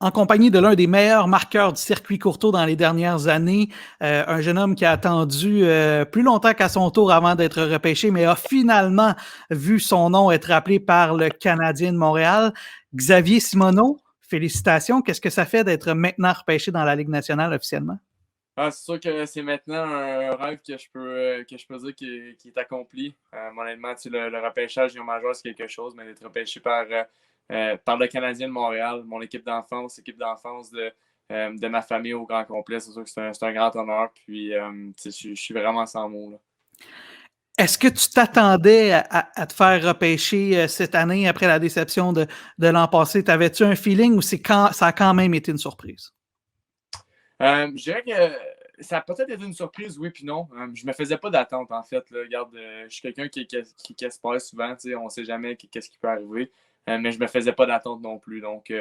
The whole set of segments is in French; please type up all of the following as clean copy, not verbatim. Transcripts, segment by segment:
en compagnie de l'un des meilleurs marqueurs du circuit Courtois dans les dernières années, un jeune homme qui a attendu plus longtemps qu'à son tour avant d'être repêché, mais a finalement vu son nom être appelé par le Canadien de Montréal. Xavier Simoneau, félicitations. Qu'est-ce que ça fait d'être maintenant repêché dans la Ligue nationale officiellement? Ah, c'est sûr que c'est maintenant un rêve que je peux dire qui est accompli. Honnêtement, le repêchage junior majeur, c'est quelque chose, mais d'être repêché par le Canadien de Montréal, mon équipe d'enfance de ma famille au grand complet, c'est sûr que c'est un grand honneur. Puis, je suis vraiment sans mots, là. Est-ce que tu t'attendais à te faire repêcher cette année après la déception de l'an passé? T'avais-tu un feeling ou ça a quand même été une surprise? Je dirais que ça a peut-être été une surprise, oui, puis non. Je me faisais pas d'attente, en fait. Là. Regarde, je suis quelqu'un qui espère souvent. On ne sait jamais qu'est-ce qui peut arriver. Mais je me faisais pas d'attente non plus. Donc,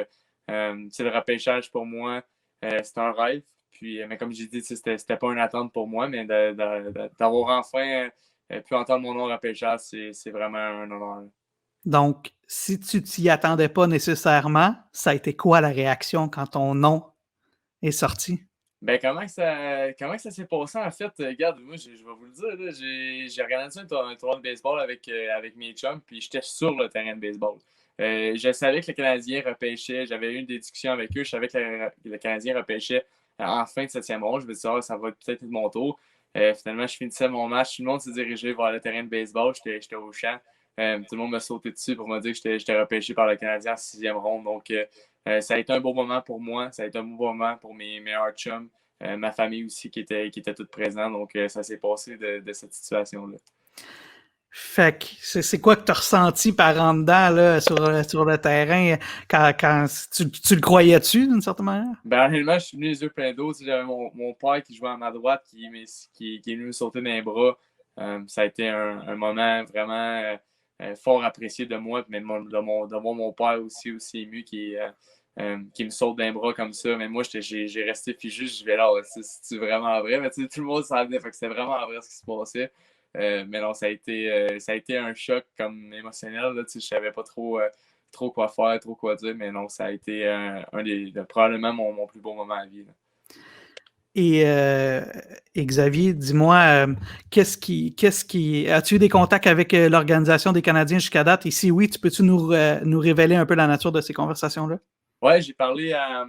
le repêchage, pour moi, c'est un rêve. Puis, mais comme j'ai dit, c'était pas une attente pour moi, mais d'avoir enfin pu entendre mon nom au repêchage, c'est vraiment un honneur. Donc, si tu t'y attendais pas nécessairement, ça a été quoi la réaction quand ton nom est sorti? Ben, comment que ça s'est passé, en fait? Regarde, moi, je vais vous le dire, là, j'ai organisé un tournoi de baseball avec mes chums, puis j'étais sur le terrain de baseball. Je savais que le Canadien repêchait, j'avais eu une discussion avec eux, je savais que le Canadien repêchait en fin de 7e ronde. Je me disais, ah, ça va peut-être être mon tour. Finalement, je finissais mon match, tout le monde s'est dirigé vers le terrain de baseball, j'étais au champ. Tout le monde m'a sauté dessus pour me dire que j'étais repêché par le Canadien en 6e ronde. Donc, ça a été un beau moment pour moi. Ça a été un beau moment pour mes meilleurs chums. Ma famille aussi qui était toute présente. Donc, ça s'est passé de cette situation-là. Fait que c'est quoi que tu as ressenti par en dedans là, sur le terrain quand tu le croyais-tu d'une certaine manière? Ben, honnêtement, je suis venu les yeux pleins d'eau. J'avais mon père qui jouait à ma droite qui est venu me sauter dans les bras. Ça a été un moment vraiment fort apprécié de moi, mais de mon père aussi ému qui me saute d'un bras comme ça. Mais moi, j'ai resté figé. Je vais là, c'est vraiment vrai. Mais tout le monde s'en venait, fait que c'était vraiment vrai ce qui se passait. Mais non, ça a été un choc comme émotionnel. Là, je savais pas trop quoi faire, trop quoi dire. Mais non, ça a été probablement mon plus beau moment à vie. Là. Et Xavier, dis-moi, as-tu eu des contacts avec l'Organisation des Canadiens jusqu'à date? Et si oui, peux-tu nous révéler un peu la nature de ces conversations-là? Ouais, j'ai parlé à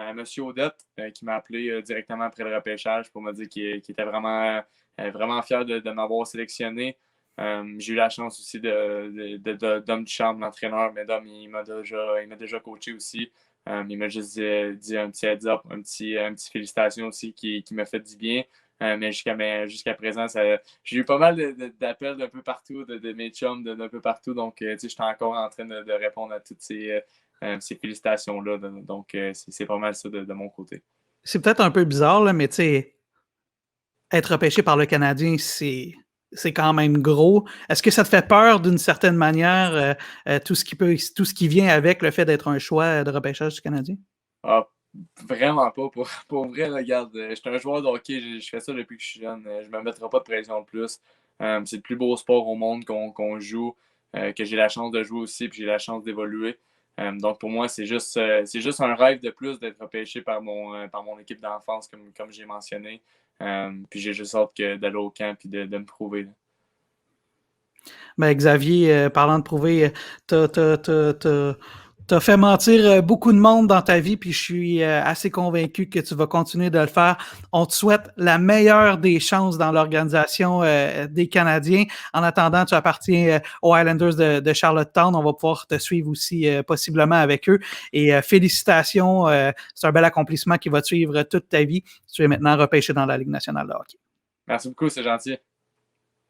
M. Audette qui m'a appelé directement après le repêchage pour me dire qu'il était vraiment fier de m'avoir sélectionné. J'ai eu la chance aussi de Dom Duchamp, l'entraîneur, mais Dom, il m'a déjà coaché aussi. Il m'a juste dit un petit heads up, un petit félicitation aussi qui m'a fait du bien. Mais jusqu'à présent, j'ai eu pas mal d'appels d'un peu partout, de mes chums d'un peu partout. Donc, j'étais encore en train de répondre à toutes ces félicitations-là. Donc, c'est pas mal ça de mon côté. C'est peut-être un peu bizarre, là, mais tu sais, être repêché par le Canadien, c'est quand même gros. Est-ce que ça te fait peur d'une certaine manière, tout ce qui vient avec le fait d'être un choix de repêchage du Canadien? Ah, vraiment pas. Pour vrai, là, regarde, je suis un joueur de hockey, je fais ça depuis que je suis jeune. Je me mettrai pas de pression de plus. C'est le plus beau sport au monde qu'on joue, que j'ai la chance de jouer aussi, puis j'ai la chance d'évoluer. Donc pour moi, c'est juste un rêve de plus d'être repêché par mon équipe d'enfance, comme j'ai mentionné. Puis j'ai juste hâte d'aller au camp et de me prouver. Là. Ben, Xavier, parlant de prouver, t'as fait mentir beaucoup de monde dans ta vie, puis je suis assez convaincu que tu vas continuer de le faire. On te souhaite la meilleure des chances dans l'organisation des Canadiens. En attendant, tu appartiens aux Islanders de Charlottetown. On va pouvoir te suivre aussi possiblement avec eux. Et félicitations, c'est un bel accomplissement qui va te suivre toute ta vie. Tu es maintenant repêché dans la Ligue nationale de hockey. Merci beaucoup, c'est gentil.